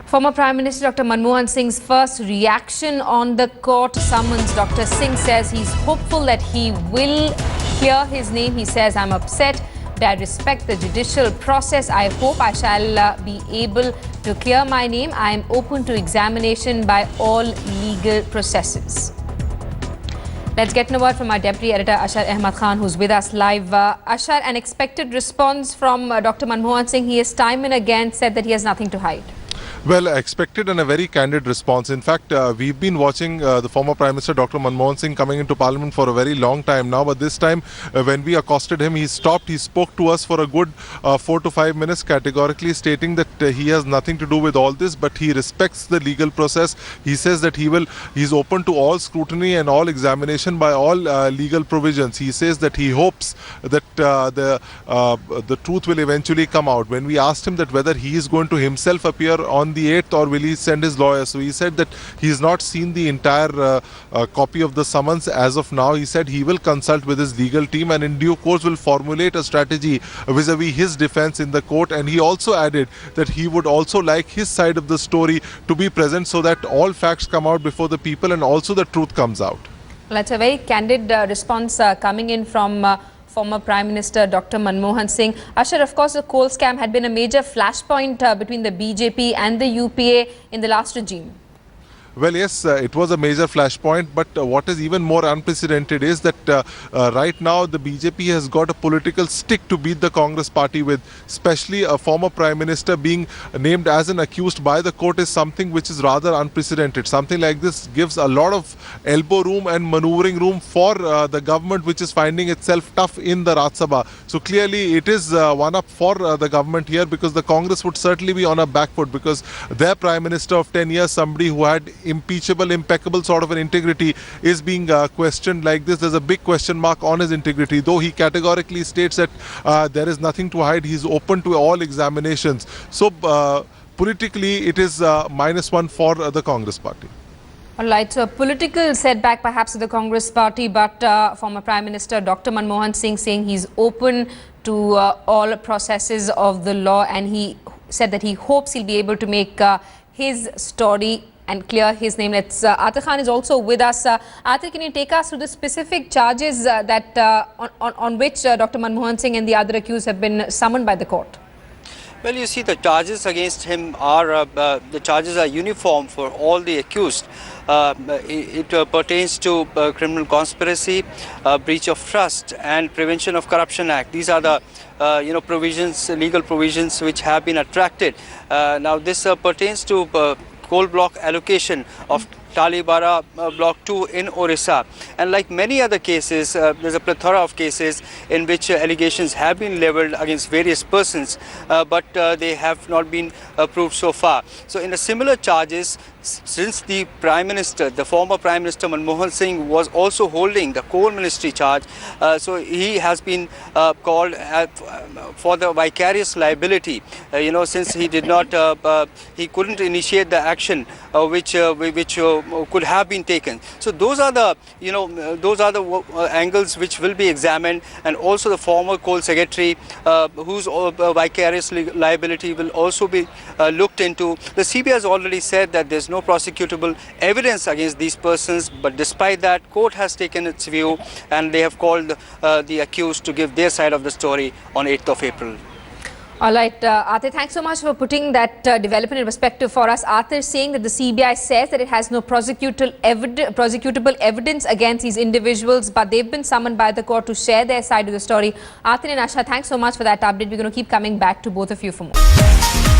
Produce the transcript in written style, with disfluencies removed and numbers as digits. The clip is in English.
Former Prime Minister Dr. Manmohan Singh's first reaction on the court summons. Dr. Singh says he's hopeful that he will clear his name. He says, "I'm upset, but I respect the judicial process. I hope I shall be able to clear my name. I am open to examination by all legal processes." Let's get a word from our Deputy Editor Ashar Ahmad Khan, who's with us live. Ashar, an expected response from Dr. Manmohan Singh. He has time and again said that he has nothing to hide. Well, expected and a very candid response. In fact, we've been watching the former Prime Minister Dr. Manmohan Singh coming into Parliament for a very long time now. But this time, when we accosted him, he stopped. He spoke to us for a good 4 to 5 minutes, categorically stating that he has nothing to do with all this, but he respects the legal process. He says that he's open to all scrutiny and all examination by all legal provisions. He says that he hopes that the truth will eventually come out. When we asked him that whether he is going to himself appear on the 8th or will he send his lawyer, so he said that he's not seen the entire copy of the summons as of now. He said he will consult with his legal team and in due course will formulate a strategy vis-a-vis his defense in the court. And he also added that he would also like his side of the story to be present so that all facts come out before the people and also the truth comes out. Well, that's a very candid response coming in from former Prime Minister Dr. Manmohan Singh. Ashar, of course, the coal scam had been a major flashpoint between the BJP and the UPA in the last regime. Well, yes, it was a major flashpoint, but what is even more unprecedented is that right now the BJP has got a political stick to beat the Congress party with. Especially a former Prime Minister being named as an accused by the court is something which is rather unprecedented. Something like this gives a lot of elbow room and maneuvering room for the government, which is finding itself tough in the Rajya Sabha. So clearly it is one up for the government here, because the Congress would certainly be on a back foot, because their Prime Minister of 10 years, somebody who had impeachable, impeccable sort of an integrity, is being questioned like this. There's a big question mark on his integrity, though he categorically states that there is nothing to hide. He's open to all examinations. So politically it is -1 for the Congress party. All right, so a political setback perhaps to the Congress party, but former Prime Minister Dr. Manmohan Singh saying he's open to all processes of the law, and he said that he hopes he'll be able to make his story and clear his name. Atir Khan is also with us. Atir, can you take us through the specific charges that on which Dr. Manmohan Singh and the other accused have been summoned by the court? Well, you see, the charges against him are the charges are uniform for all the accused. It pertains to criminal conspiracy, breach of trust, and Prevention of Corruption Act. These are the provisions, legal provisions, which have been attracted. Now, this pertains to coal block allocation of Talibara Block 2 in Orissa. And like many other cases, there's a plethora of cases in which allegations have been leveled against various persons, but they have not been proved so far. So in the similar charges, since the Prime Minister, the former Prime Minister Manmohan Singh, was also holding the coal ministry charge, so he has been called for the vicarious liability, since he did not, he couldn't initiate the action which could have been taken. So those are the, angles which will be examined, and also the former coal secretary, whose vicarious liability will also be looked into. The CBI has already said that there's no prosecutable evidence against these persons, but despite that, court has taken its view, and they have called the accused to give their side of the story on 8th of April. All right, Atir, thanks so much for putting that development in perspective for us. Atir saying that the CBI says that it has no prosecutable evidence against these individuals, but they've been summoned by the court to share their side of the story. Atir and Asha, thanks so much for that update. We're going to keep coming back to both of you for more.